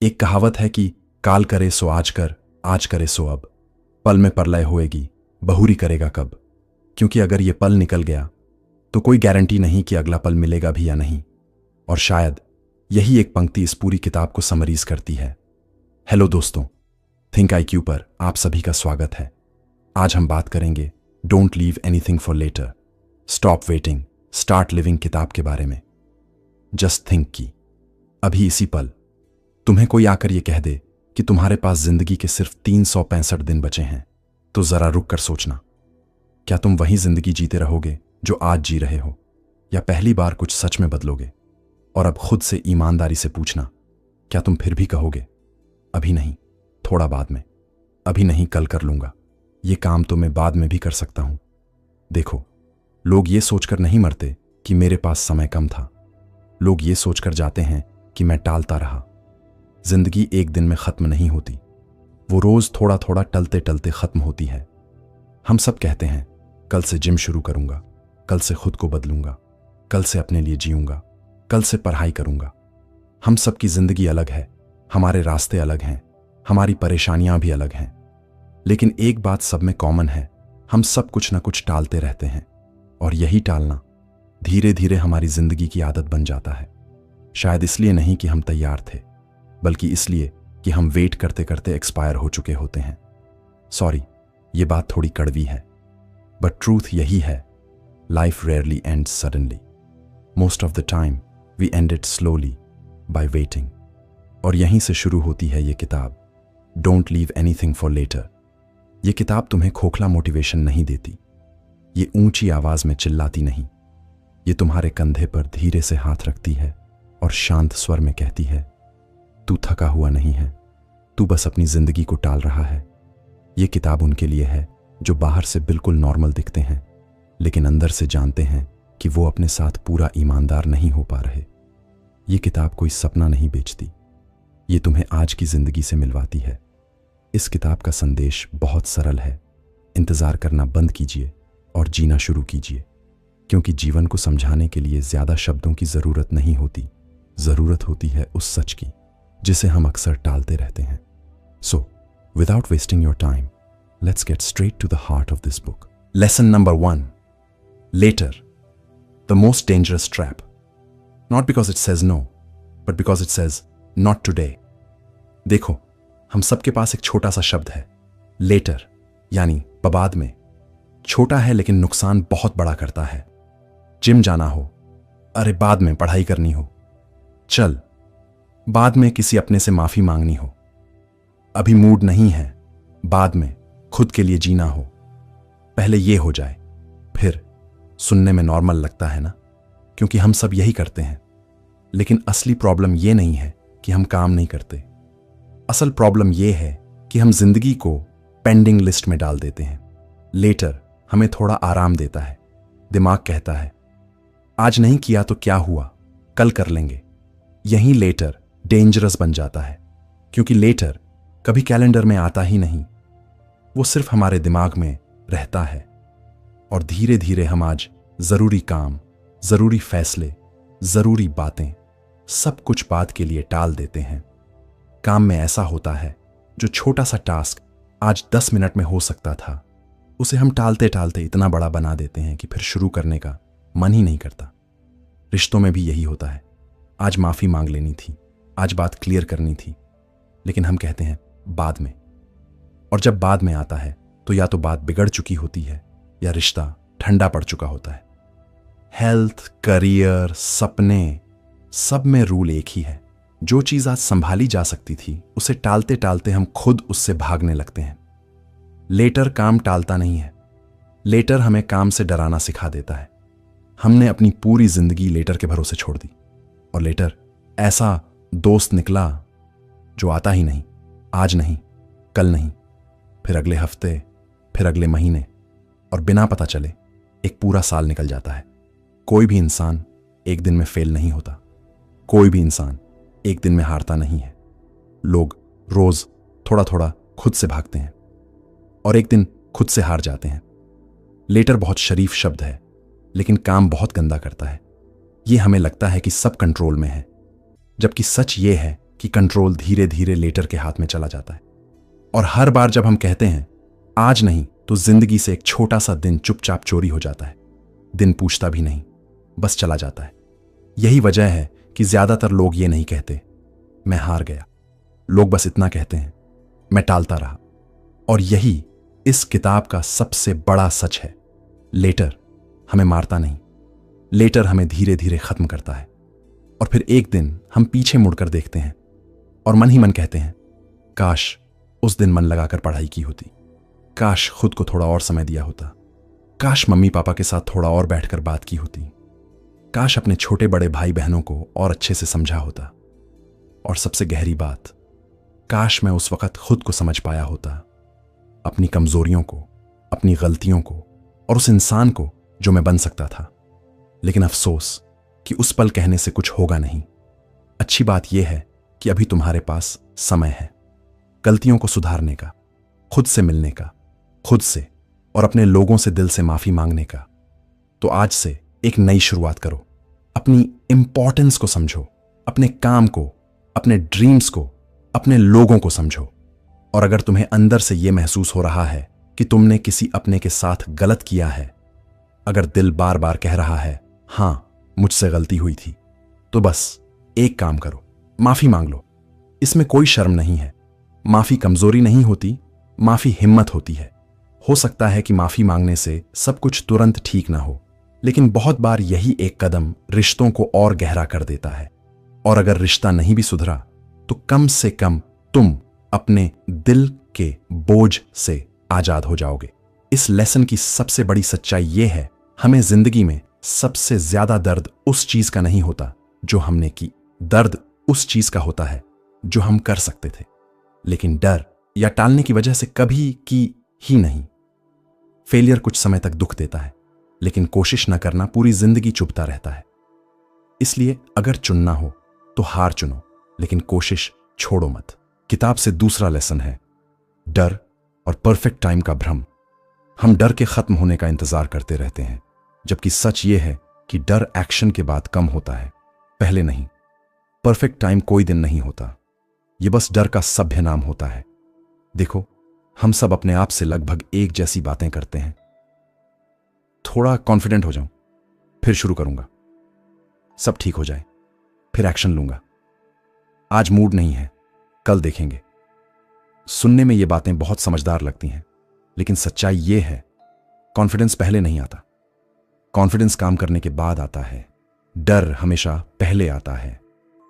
एक कहावत है कि काल करे सो आज कर, आज करे सो अब, पल में परलय होएगी, बहुरी करेगा कब। क्योंकि अगर ये पल निकल गया तो कोई गारंटी नहीं कि अगला पल मिलेगा भी या नहीं। और शायद यही एक पंक्ति इस पूरी किताब को समरीज करती है। हेलो दोस्तों, थिंक IQ पर आप सभी का स्वागत है। आज हम बात करेंगे don't leave anything for later, stop waiting, start living किताब के बारे में। जस्ट थिंक की अभी इसी पल तुम्हें कोई आकर यह कह दे कि तुम्हारे पास जिंदगी के सिर्फ 365 दिन बचे हैं, तो जरा रुक कर सोचना, क्या तुम वही जिंदगी जीते रहोगे जो आज जी रहे हो, या पहली बार कुछ सच में बदलोगे? और अब खुद से ईमानदारी से पूछना, क्या तुम फिर भी कहोगे अभी नहीं, थोड़ा बाद में, अभी नहीं कल कर लूंगा, ये काम तो मैं बाद में भी कर सकता हूं। देखो, लोग ये सोचकर नहीं मरते कि मेरे पास समय कम था, लोग ये सोचकर जाते हैं कि मैं टालता रहा। जिंदगी एक दिन में खत्म नहीं होती, वो रोज थोड़ा थोड़ा टलते टलते खत्म होती है। हम सब कहते हैं कल से जिम शुरू करूंगा, कल से खुद को बदलूंगा, कल से अपने लिए जीऊंगा, कल से पढ़ाई करूंगा। हम सब की जिंदगी अलग है, हमारे रास्ते अलग हैं, हमारी परेशानियां भी अलग हैं, लेकिन एक बात सब में कॉमन है, हम सब कुछ ना कुछ टालते रहते हैं। और यही टालना धीरे धीरे हमारी जिंदगी की आदत बन जाता है। शायद इसलिए नहीं कि हम तैयार थे, बल्कि इसलिए कि हम वेट करते करते एक्सपायर हो चुके होते हैं। सॉरी, ये बात थोड़ी कड़वी है, बट ट्रूथ यही है, life rarely ends suddenly, most of the time we end it slowly by waiting. और यहीं से शुरू होती है ये किताब, don't leave anything for later. ये किताब तुम्हें खोखला मोटिवेशन नहीं देती, ये ऊंची आवाज में चिल्लाती नहीं, ये तुम्हारे कंधे पर धीरे से हाथ रखती है और शांत स्वर में कहती है, तू थका हुआ नहीं है, तू बस अपनी जिंदगी को टाल रहा है। ये किताब उनके लिए है जो बाहर से बिल्कुल नॉर्मल दिखते हैं, लेकिन अंदर से जानते हैं कि वो अपने साथ पूरा ईमानदार नहीं हो पा रहे। ये किताब कोई सपना नहीं बेचती, ये तुम्हें आज की जिंदगी से मिलवाती है। इस किताब का संदेश बहुत सरल है, इंतजार करना बंद कीजिए और जीना शुरू कीजिए, क्योंकि जीवन को समझाने के लिए ज्यादा शब्दों की जरूरत नहीं होती, जरूरत होती है उस सच की जिसे हम अक्सर टालते रहते हैं। So without wasting your time, let's get straight to the heart of this book. Lesson number 1, later, the most dangerous trap. Not because it says no, but because it says not today. देखो, हम सबके पास एक छोटा सा शब्द है, letter, यानी बाद में। छोटा है लेकिन नुकसान बहुत बड़ा करता है। जिम जाना हो, अरे बाद में पढ़ाई करनी हो, चल बाद में किसी अपने से माफी मांगनी हो, अभी मूड नहीं है, बाद में खुद के लिए जीना हो, पहले ये हो जाए फिर। सुनने में नॉर्मल लगता है ना, क्योंकि हम सब यही करते हैं। लेकिन असली प्रॉब्लम ये नहीं है कि हम काम नहीं करते, असल प्रॉब्लम ये है कि हम जिंदगी को पेंडिंग लिस्ट में डाल देते हैं। लेटर हमें थोड़ा आराम देता है, दिमाग कहता है आज नहीं किया तो क्या हुआ, कल कर लेंगे। यही लेटर डेंजरस बन जाता है, क्योंकि लेटर कभी कैलेंडर में आता ही नहीं, वो सिर्फ हमारे दिमाग में रहता है। और धीरे धीरे हम आज जरूरी काम, जरूरी फैसले, जरूरी बातें, सब कुछ बाद के लिए टाल देते हैं। काम में ऐसा होता है, जो छोटा सा टास्क आज 10 मिनट में हो सकता था, उसे हम टालते टालते इतना बड़ा बना देते हैं कि फिर शुरू करने का मन ही नहीं करता। रिश्तों में भी यही होता है, आज माफी मांग लेनी थी, आज बात क्लियर करनी थी, लेकिन हम कहते हैं बाद में। और जब बाद में आता है तो या तो बात बिगड़ चुकी होती है या रिश्ता ठंडा पड़ चुका होता है। हेल्थ, करियर, सपने, सब में रूल एक ही है, जो चीज आज संभाली जा सकती थी उसे टालते टालते हम खुद उससे भागने लगते हैं। लेटर काम टालता नहीं है, लेटर हमें काम से डराना सिखा देता है। हमने अपनी पूरी जिंदगी लेटर के भरोसे छोड़ दी, और लेटर ऐसा दोस्त निकला जो आता ही नहीं, आज नहीं, कल नहीं, फिर अगले हफ्ते, फिर अगले महीने, और बिना पता चले एक पूरा साल निकल जाता है। कोई भी इंसान एक दिन में फेल नहीं होता, कोई भी इंसान एक दिन में हारता नहीं है। लोग रोज थोड़ा थोड़ा खुद से भागते हैं और एक दिन खुद से हार जाते हैं। लेटर बहुत शरीफ शब्द है, लेकिन काम बहुत गंदा करता है। ये हमें लगता है कि सब कंट्रोल में है, जबकि सच ये है कि कंट्रोल धीरे धीरे लेटर के हाथ में चला जाता है। और हर बार जब हम कहते हैं आज नहीं, तो जिंदगी से एक छोटा सा दिन चुपचाप चोरी हो जाता है। दिन पूछता भी नहीं, बस चला जाता है। यही वजह है कि ज्यादातर लोग ये नहीं कहते मैं हार गया। लोग बस इतना कहते हैं मैं टालता रहा। और यही इस किताब का सबसे बड़ा सच है। लेटर हमें मारता नहीं, लेटर हमें धीरे धीरे खत्म करता है। और फिर एक दिन हम पीछे मुड़कर देखते हैं और मन ही मन कहते हैं काश उस दिन मन लगाकर पढ़ाई की होती, काश खुद को थोड़ा और समय दिया होता, काश मम्मी पापा के साथ थोड़ा और बैठकर बात की होती, काश अपने छोटे बड़े भाई बहनों को और अच्छे से समझा होता। और सबसे गहरी बात, काश मैं उस वक्त खुद को समझ पाया होता, अपनी कमजोरियों को, अपनी गलतियों को और उस इंसान को जो मैं बन सकता था। लेकिन अफसोस कि उस पल कहने से कुछ होगा नहीं। अच्छी बात यह है कि अभी तुम्हारे पास समय है गलतियों को सुधारने का, खुद से मिलने का, खुद से और अपने लोगों से दिल से माफी मांगने का। तो आज से एक नई शुरुआत करो। अपनी इंपॉर्टेंस को समझो, अपने काम को, अपने ड्रीम्स को, अपने लोगों को समझो। और अगर तुम्हें अंदर से यह महसूस हो रहा है कि तुमने किसी अपने के साथ गलत किया है, अगर दिल बार बार कह रहा है हां मुझसे गलती हुई थी, तो बस एक काम करो, माफी मांग लो। इसमें कोई शर्म नहीं है। माफी कमजोरी नहीं होती, माफी हिम्मत होती है। हो सकता है कि माफी मांगने से सब कुछ तुरंत ठीक ना हो, लेकिन बहुत बार यही एक कदम रिश्तों को और गहरा कर देता है। और अगर रिश्ता नहीं भी सुधरा, तो कम से कम तुम अपने दिल के बोझ से आजाद हो जाओगे। इस लेसन की सबसे बड़ी सच्चाई यह है, हमें जिंदगी में सबसे ज्यादा दर्द उस चीज का नहीं होता जो हमने की, दर्द उस चीज का होता है जो हम कर सकते थे लेकिन डर या टालने की वजह से कभी की ही नहीं। फेलियर कुछ समय तक दुख देता है, लेकिन कोशिश न करना पूरी जिंदगी चुभता रहता है। इसलिए अगर चुनना हो तो हार चुनो, लेकिन कोशिश छोड़ो मत। किताब से दूसरा लेसन है डर और परफेक्ट टाइम का भ्रम। हम डर के खत्म होने का इंतजार करते रहते हैं, जबकि सच यह है कि डर एक्शन के बाद कम होता है, पहले नहीं। परफेक्ट टाइम कोई दिन नहीं होता, यह बस डर का सभ्य नाम होता है। देखो, हम सब अपने आप से लगभग एक जैसी बातें करते हैं। थोड़ा कॉन्फिडेंट हो जाऊं, फिर शुरू करूंगा, सब ठीक हो जाए, फिर एक्शन लूंगा, आज मूड नहीं है, कल देखेंगे। सुनने में ये बातें बहुत समझदार लगती हैं, लेकिन सच्चाई ये है कॉन्फिडेंस पहले नहीं आता। कॉन्फिडेंस काम करने के बाद आता है। डर हमेशा पहले आता है,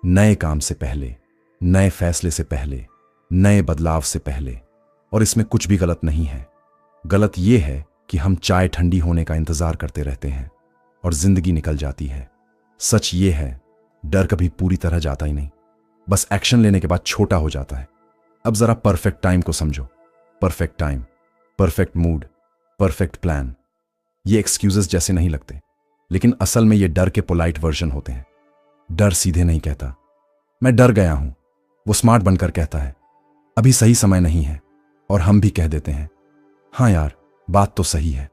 नए काम से पहले, नए फैसले से पहले, नए बदलाव से पहले। और इसमें कुछ भी गलत नहीं है। गलत यह है कि हम चाय ठंडी होने का इंतजार करते रहते हैं और जिंदगी निकल जाती है। सच ये है, डर कभी पूरी तरह जाता ही नहीं, बस एक्शन लेने के बाद छोटा हो जाता है। अब जरा परफेक्ट टाइम को समझो। Perfect time, perfect mood, perfect plan, ये एक्सक्यूजेस जैसे नहीं लगते, लेकिन असल में ये डर के पोलाइट वर्जन होते हैं। डर सीधे नहीं कहता मैं डर गया हूं, वो स्मार्ट बनकर कहता है अभी सही समय नहीं है। और हम भी कह देते हैं हां यार, बात तो सही है।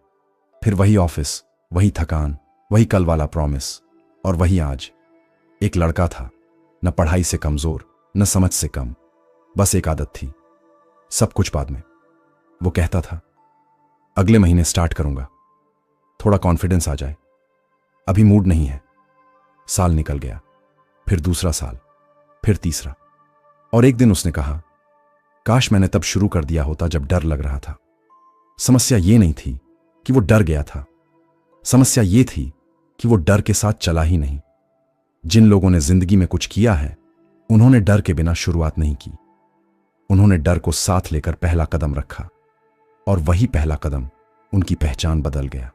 फिर वही ऑफिस, वही थकान, वही कल वाला प्रॉमिस, और वही आज। एक लड़का था, न पढ़ाई से कमजोर, न समझ से कम, बस एक आदत थी, सब कुछ बाद में। वो कहता था अगले महीने स्टार्ट करूंगा, थोड़ा कॉन्फिडेंस आ जाए, अभी मूड नहीं है। साल निकल गया, फिर दूसरा साल, फिर तीसरा, और एक दिन उसने कहा काश मैंने तब शुरू कर दिया होता जब डर लग रहा था। समस्या ये नहीं थी कि वो डर गया था, समस्या ये थी कि वो डर के साथ चला ही नहीं। जिन लोगों ने जिंदगी में कुछ किया है, उन्होंने डर के बिना शुरुआत नहीं की, उन्होंने डर को साथ लेकर पहला कदम रखा, और वही पहला कदम उनकी पहचान बदल गया।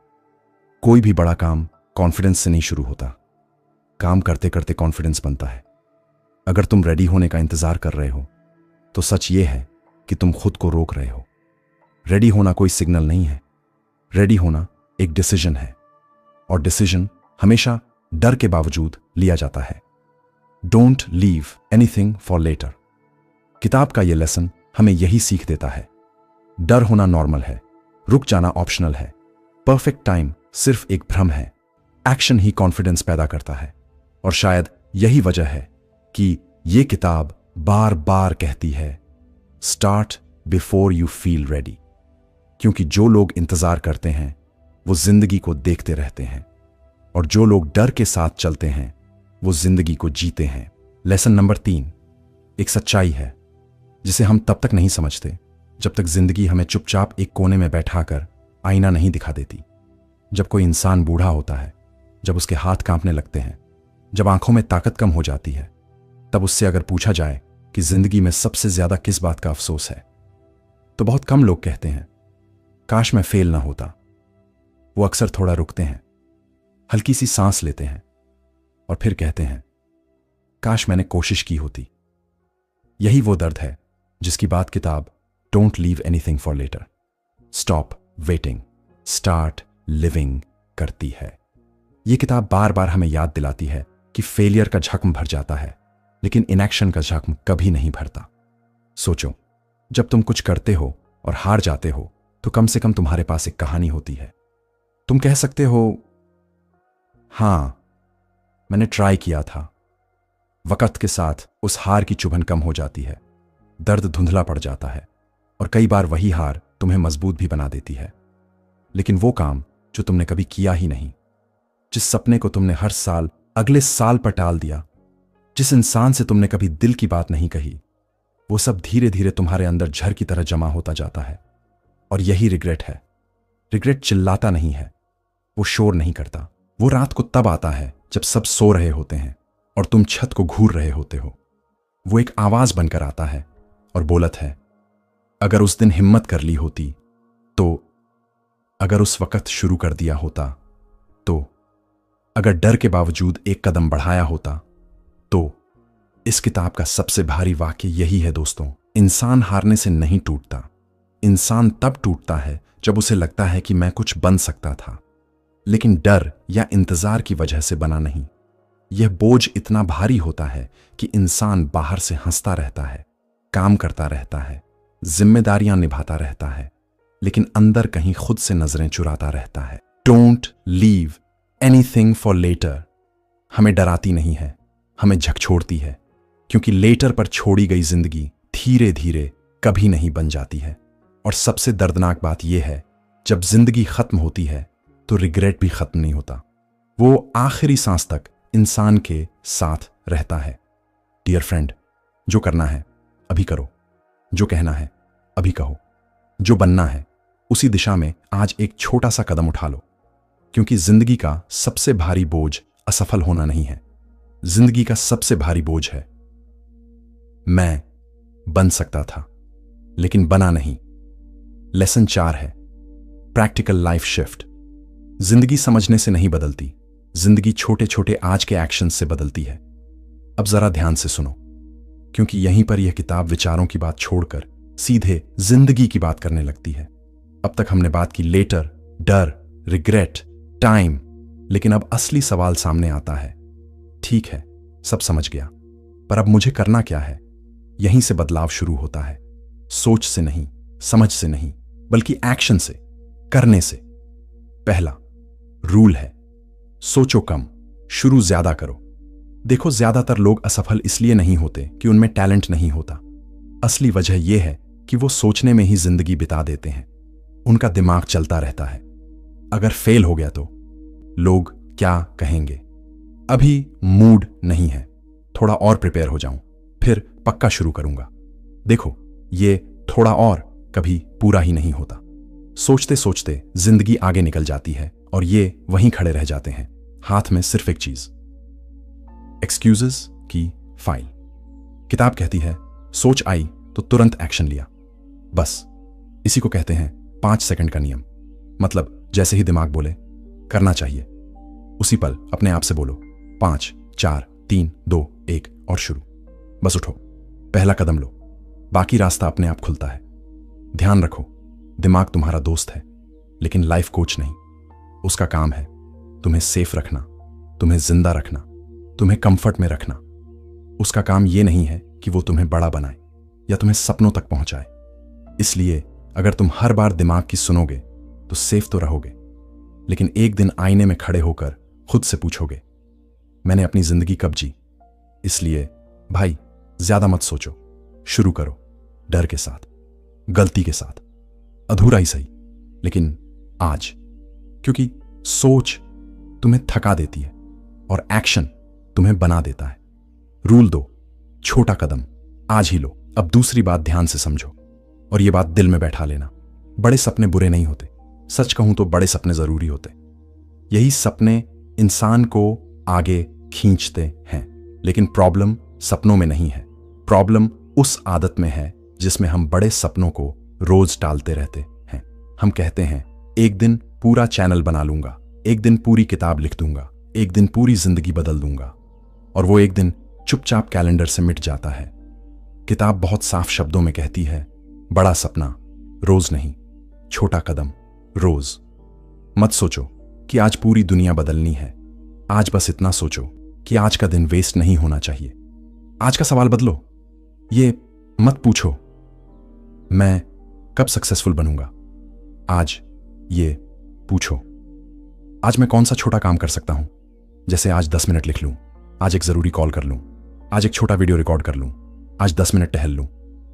कोई भी बड़ा काम कॉन्फिडेंस से नहीं शुरू होता, काम करते करते कॉन्फिडेंस बनता है। अगर तुम रेडी होने का इंतजार कर रहे हो, तो सच ये है कि तुम खुद को रोक रहे हो। रेडी होना कोई सिग्नल नहीं है, रेडी होना एक डिसीजन है, और डिसीजन हमेशा डर के बावजूद लिया जाता है। Don't leave anything for later. किताब का यह लेसन हमें यही सीख देता है। डर होना नॉर्मल है, रुक जाना ऑप्शनल है, परफेक्ट टाइम सिर्फ एक भ्रम है, एक्शन ही कॉन्फिडेंस पैदा करता है। और शायद यही वजह है कि यह किताब बार बार कहती है start before you feel ready, क्योंकि जो लोग इंतजार करते हैं वो जिंदगी को देखते रहते हैं, और जो लोग डर के साथ चलते हैं वो जिंदगी को जीते हैं। लेसन नंबर 3, एक सच्चाई है जिसे हम तब तक नहीं समझते जब तक जिंदगी हमें चुपचाप एक कोने में बैठाकर आईना नहीं दिखा देती। जब कोई इंसान बूढ़ा होता है, जब उसके हाथ कांपने लगते हैं, जब आंखों में ताकत कम हो जाती है, तब उससे अगर पूछा जाए कि जिंदगी में सबसे ज्यादा किस बात का अफसोस है, तो बहुत कम लोग कहते हैं काश मैं फेल ना होता। वो अक्सर थोड़ा रुकते हैं, हल्की सी सांस लेते हैं और फिर कहते हैं काश मैंने कोशिश की होती। यही वो दर्द है जिसकी बात किताब don't leave anything for later, stop waiting, start living करती है। यह किताब बार बार हमें याद दिलाती है कि फेलियर का जख्म भर जाता है, लेकिन इनएक्शन का जख्म कभी नहीं भरता। सोचो, जब तुम कुछ करते हो और हार जाते हो तो कम से कम तुम्हारे पास एक कहानी होती है। तुम कह सकते हो हां मैंने ट्राई किया था। वक्त के साथ उस हार की चुभन कम हो जाती है, दर्द धुंधला पड़ जाता है, और कई बार वही हार तुम्हें मजबूत भी बना देती है। लेकिन वो काम जो तुमने कभी किया ही नहीं, जिस सपने को तुमने हर साल अगले साल पर टाल दिया, जिस इंसान से तुमने कभी दिल की बात नहीं कही, वो सब धीरे धीरे तुम्हारे अंदर झर की तरह जमा होता जाता है। और यही रिग्रेट है। रिग्रेट चिल्लाता नहीं है, वो शोर नहीं करता। वो रात को तब आता है जब सब सो रहे होते हैं और तुम छत को घूर रहे होते हो। वो एक आवाज बनकर आता है और बोलत है अगर उस दिन हिम्मत कर ली होती तो, अगर उस वक्त शुरू कर दिया होता तो, अगर डर के बावजूद एक कदम बढ़ाया होता तो। इस किताब का सबसे भारी वाक्य यही है दोस्तों, इंसान हारने से नहीं टूटता। इंसान तब टूटता है जब उसे लगता है कि मैं कुछ बन सकता था, लेकिन डर या इंतजार की वजह से बना नहीं। यह बोझ इतना भारी होता है कि इंसान बाहर से हंसता रहता है, काम करता रहता है, जिम्मेदारियां निभाता रहता है, लेकिन अंदर कहीं खुद से नजरें चुराता रहता है। Don't leave anything for later हमें डराती नहीं है, हमें झकझोरती है, क्योंकि लेटर पर छोड़ी गई जिंदगी धीरे धीरे कभी नहीं बन जाती है। और सबसे दर्दनाक बात यह है, जब जिंदगी खत्म होती है तो रिग्रेट भी खत्म नहीं होता। वो आखिरी सांस तक इंसान के साथ रहता है। डियर फ्रेंड, जो करना है अभी करो, जो कहना है अभी कहो, जो बनना है उसी दिशा में आज एक छोटा सा कदम उठा लो, क्योंकि जिंदगी का सबसे भारी बोझ असफल होना नहीं है। जिंदगी का सबसे भारी बोझ है मैं बन सकता था लेकिन बना नहीं। लेसन 4 है प्रैक्टिकल लाइफ शिफ्ट। जिंदगी समझने से नहीं बदलती, जिंदगी छोटे छोटे आज के एक्शन से बदलती है। अब जरा ध्यान से सुनो, क्योंकि यहीं पर यह किताब विचारों की बात छोड़कर सीधे जिंदगी की बात करने लगती है। अब तक हमने बात की लेटर, डर, रिग्रेट, टाइम, लेकिन अब असली सवाल सामने आता है। ठीक है, सब समझ गया, पर अब मुझे करना क्या है? यहीं से बदलाव शुरू होता है। सोच से नहीं, समझ से नहीं, बल्कि एक्शन से, करने से। पहला रूल है सोचो कम, शुरू ज्यादा करो। देखो, ज्यादातर लोग असफल इसलिए नहीं होते कि उनमें टैलेंट नहीं होता। असली वजह यह है कि वो सोचने में ही जिंदगी बिता देते हैं। उनका दिमाग चलता रहता है, अगर फेल हो गया तो लोग क्या कहेंगे, अभी मूड नहीं है, थोड़ा और प्रिपेयर हो जाऊं, फिर पक्का शुरू करूंगा। देखो, ये थोड़ा और कभी पूरा ही नहीं होता। सोचते सोचते जिंदगी आगे निकल जाती है और ये वहीं खड़े रह जाते हैं, हाथ में सिर्फ एक चीज, एक्सक्यूजेस की फाइल। किताब कहती है सोच आई तो तुरंत एक्शन लिया। बस इसी को कहते हैं 5 सेकंड का नियम। मतलब जैसे ही दिमाग बोले करना चाहिए, उसी पल अपने आप से बोलो 5, 4, 3, 2, 1 और शुरू। बस उठो, पहला कदम लो, बाकी रास्ता अपने आप खुलता है। ध्यान रखो, दिमाग तुम्हारा दोस्त है लेकिन लाइफ कोच नहीं। उसका काम है तुम्हें सेफ रखना, तुम्हें जिंदा रखना, तुम्हें कंफर्ट में रखना। उसका काम यह नहीं है कि वो तुम्हें बड़ा बनाए या तुम्हें सपनों तक पहुंचाए। इसलिए अगर तुम हर बार दिमाग की सुनोगे तो सेफ तो रहोगे, लेकिन एक दिन आईने में खड़े होकर खुद से पूछोगे मैंने अपनी जिंदगी कब जी। इसलिए भाई, ज्यादा मत सोचो, शुरू करो, डर के साथ, गलती के साथ, अधूरा ही सही, लेकिन आज। क्योंकि सोच तुम्हें थका देती है और एक्शन तुम्हें बना देता है। रूल 2, छोटा कदम आज ही लो। अब दूसरी बात ध्यान से समझो और यह बात दिल में बैठा लेना। बड़े सपने बुरे नहीं होते, सच कहूं तो बड़े सपने जरूरी होते। यही सपने इंसान को आगे खींचते हैं। लेकिन प्रॉब्लम सपनों में नहीं है, प्रॉब्लम उस आदत में है जिसमें हम बड़े सपनों को रोज टालते रहते हैं। हम कहते हैं एक दिन पूरा चैनल बना लूंगा, एक दिन पूरी किताब लिख दूंगा, एक दिन पूरी जिंदगी बदल दूंगा, और वो एक दिन चुपचाप कैलेंडर से मिट जाता है। किताब बहुत साफ शब्दों में कहती है, बड़ा सपना रोज नहीं, छोटा कदम रोज। मत सोचो कि आज पूरी दुनिया बदलनी है, आज बस इतना सोचो कि आज का दिन वेस्ट नहीं होना चाहिए। आज का सवाल बदलो, ये मत पूछो मैं कब सक्सेसफुल बनूंगा, आज ये पूछो आज मैं कौन सा छोटा काम कर सकता हूं। जैसे आज 10 मिनट लिख लूं, आज एक जरूरी कॉल कर लूं, आज एक छोटा वीडियो रिकॉर्ड कर लूं, आज 10 मिनट टहल लूं,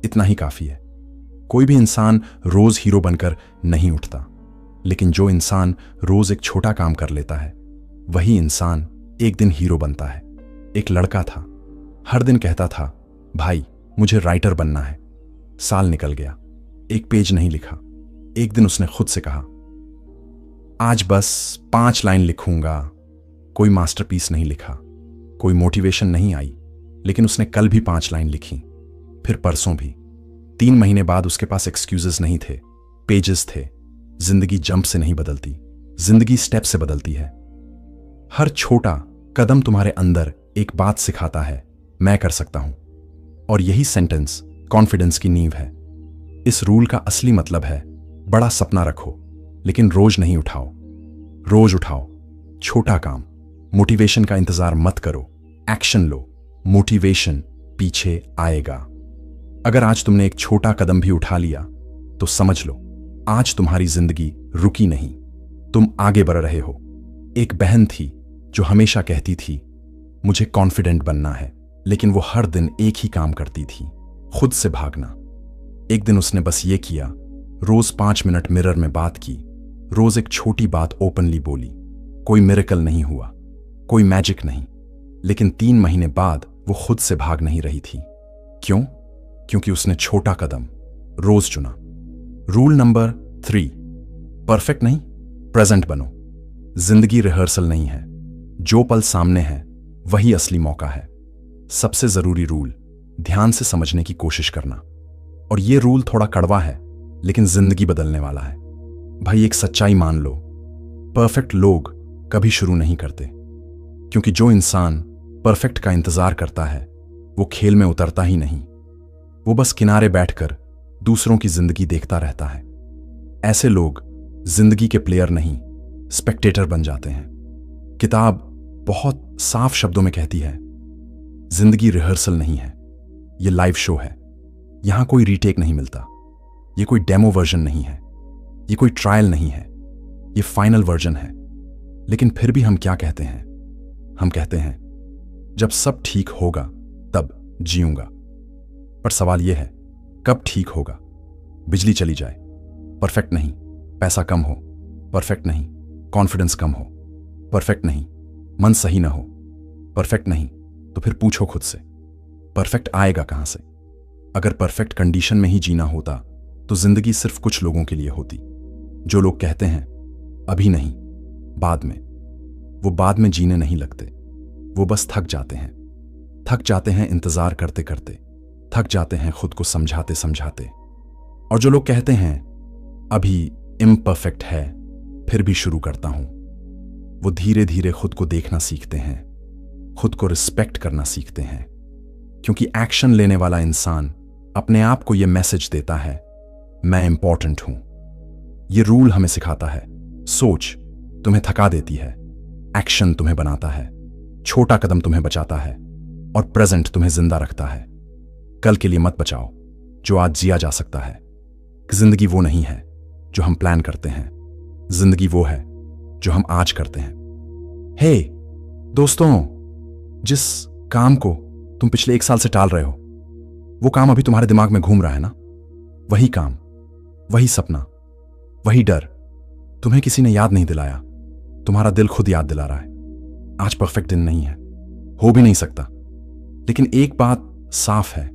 इतना ही काफी है। कोई भी इंसान रोज हीरो बनकर नहीं उठता, लेकिन जो इंसान रोज एक छोटा काम कर लेता है वही इंसान एक दिन हीरो बनता है। एक लड़का था, हर दिन कहता था, भाई मुझे राइटर बनना है। साल निकल गया, एक पेज नहीं लिखा। एक दिन उसने खुद से कहा, आज बस 5 लाइन लिखूंगा। कोई मास्टरपीस नहीं लिखा, कोई मोटिवेशन नहीं आई, लेकिन उसने कल भी 5 लाइन लिखी, फिर परसों भी। 3 महीने बाद उसके पास एक्सक्यूजेस नहीं थे, पेजेस थे। जिंदगी जंप से नहीं बदलती, जिंदगी स्टेप से बदलती है। हर छोटा कदम तुम्हारे अंदर एक बात सिखाता है, मैं कर सकता हूं। और यही सेंटेंस कॉन्फिडेंस की नींव है। इस रूल का असली मतलब है, बड़ा सपना रखो लेकिन रोज नहीं उठाओ, रोज उठाओ छोटा काम। मोटिवेशन का इंतजार मत करो, एक्शन लो, मोटिवेशन पीछे आएगा। अगर आज तुमने एक छोटा कदम भी उठा लिया तो समझ लो आज तुम्हारी जिंदगी रुकी नहीं, तुम आगे बढ़ रहे हो। एक बहन थी जो हमेशा कहती थी मुझे कॉन्फिडेंट बनना है, लेकिन वो हर दिन एक ही काम करती थी, खुद से भागना। एक दिन उसने बस ये किया, रोज 5 मिनट मिरर में बात की, रोज एक छोटी बात ओपनली बोली। कोई मिरेकल नहीं हुआ, कोई मैजिक नहीं, लेकिन 3 महीने बाद वो खुद से भाग नहीं रही थी। क्यों? क्योंकि उसने छोटा कदम रोज चुना। रूल नंबर 3, परफेक्ट नहीं, प्रेजेंट बनो। जिंदगी रिहर्सल नहीं है, जो पल सामने है वही असली मौका है। सबसे जरूरी रूल, ध्यान से समझने की कोशिश करना। और यह रूल थोड़ा कड़वा है लेकिन जिंदगी बदलने वाला है। भाई एक सच्चाई मान लो, परफेक्ट लोग कभी शुरू नहीं करते, क्योंकि जो इंसान परफेक्ट का इंतजार करता है वो खेल में उतरता ही नहीं, वो बस किनारे बैठकर दूसरों की जिंदगी देखता रहता है। ऐसे लोग जिंदगी के प्लेयर नहीं, स्पेक्टेटर बन जाते हैं। किताब बहुत साफ शब्दों में कहती है, जिंदगी रिहर्सल नहीं है, ये लाइव शो है। यहां कोई रीटेक नहीं मिलता, ये कोई डेमो वर्जन नहीं है, ये कोई ट्रायल नहीं है, ये फाइनल वर्जन है। लेकिन फिर भी हम क्या कहते हैं? हम कहते हैं जब सब ठीक होगा तब जीऊंगा। पर सवाल यह है, कब ठीक होगा? बिजली चली जाए, परफेक्ट नहीं। पैसा कम हो, परफेक्ट नहीं। कॉन्फिडेंस कम हो, परफेक्ट नहीं। मन सही ना हो, परफेक्ट नहीं। तो फिर पूछो खुद से, परफेक्ट आएगा कहां से? अगर परफेक्ट कंडीशन में ही जीना होता तो जिंदगी सिर्फ कुछ लोगों के लिए होती। जो लोग कहते हैं अभी नहीं, बाद में, वो बाद में जीने नहीं लगते, वो बस थक जाते हैं। थक जाते हैं इंतजार करते करते, थक जाते हैं खुद को समझाते समझाते। और जो लोग कहते हैं अभी इम्परफेक्ट है फिर भी शुरू करता हूं, वो धीरे धीरे खुद को देखना सीखते हैं, खुद को रिस्पेक्ट करना सीखते हैं। क्योंकि एक्शन लेने वाला इंसान अपने आप को यह मैसेज देता है, मैं इंपॉर्टेंट हूं। यह रूल हमें सिखाता है, सोच तुम्हें थका देती है, एक्शन तुम्हें बनाता है, छोटा कदम तुम्हें बचाता है, और प्रेजेंट तुम्हें जिंदा रखता है। कल के लिए मत बचाओ जो आज जिया जा सकता है। जिंदगी वो नहीं है जो हम प्लान करते हैं, जिंदगी वो है जो हम आज करते हैं। हे दोस्तों, जिस काम को तुम पिछले 1 साल से टाल रहे हो, वो काम अभी तुम्हारे दिमाग में घूम रहा है ना, वही काम, वही सपना, वही डर तुम्हें किसी ने याद नहीं दिलाया, तुम्हारा दिल खुद याद दिला रहा है। आज परफेक्ट दिन नहीं है, हो भी नहीं सकता, लेकिन एक बात साफ है,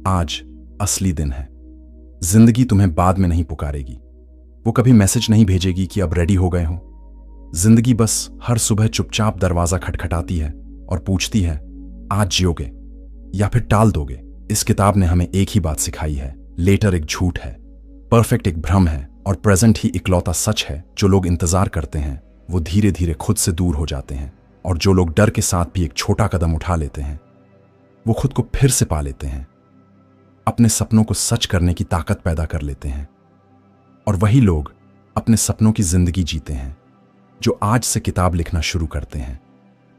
आज असली दिन है। जिंदगी तुम्हें बाद में नहीं पुकारेगी, वो कभी मैसेज नहीं भेजेगी कि अब रेडी हो गए हो। जिंदगी बस हर सुबह चुपचाप दरवाजा खटखटाती है और पूछती है, आज जियोगे या फिर टाल दोगे। इस किताब ने हमें एक ही बात सिखाई है, लेटर एक झूठ है, परफेक्ट एक भ्रम है और प्रेजेंट ही इकलौता सच है। जो लोग इंतजार करते हैं वो धीरे धीरे खुद से दूर हो जाते हैं, और जो लोग डर के साथ भी एक छोटा कदम उठा लेते हैं वो खुद को फिर से पा लेते हैं, अपने सपनों को सच करने की ताकत पैदा कर लेते हैं। और वही लोग अपने सपनों की जिंदगी जीते हैं जो आज से किताब लिखना शुरू करते हैं,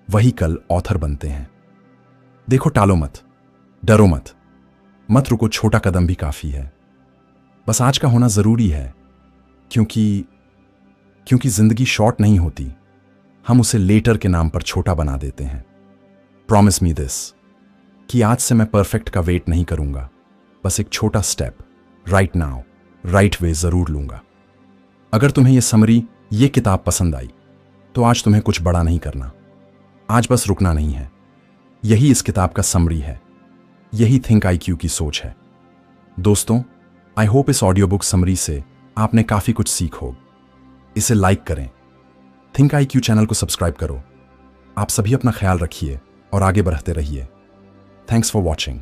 वही कल ऑथर बनते हैं। देखो, टालो मत, डरो मत, मत रुको, छोटा कदम भी काफी है। बस आज का होना जरूरी है, क्योंकि जिंदगी शॉर्ट नहीं होती, हम उसे लेटर के नाम पर छोटा बना देते हैं। प्रॉमिस मी दिस कि आज से मैं परफेक्ट का वेट नहीं करूंगा, बस एक छोटा step right now right way जरूर लूंगा। अगर तुम्हें यह समरी, ये किताब पसंद आई तो आज तुम्हें कुछ बड़ा नहीं करना, आज बस रुकना नहीं है। यही इस किताब का समरी है, यही थिंक IQ की सोच है। दोस्तों, आई होप इस ऑडियो बुक समरी से आपने काफी कुछ सीख हो। इसे लाइक करें, थिंक IQ चैनल को सब्सक्राइब करो। आप सभी अपना ख्याल रखिए और आगे बढ़ते रहिए। Thanks for watching.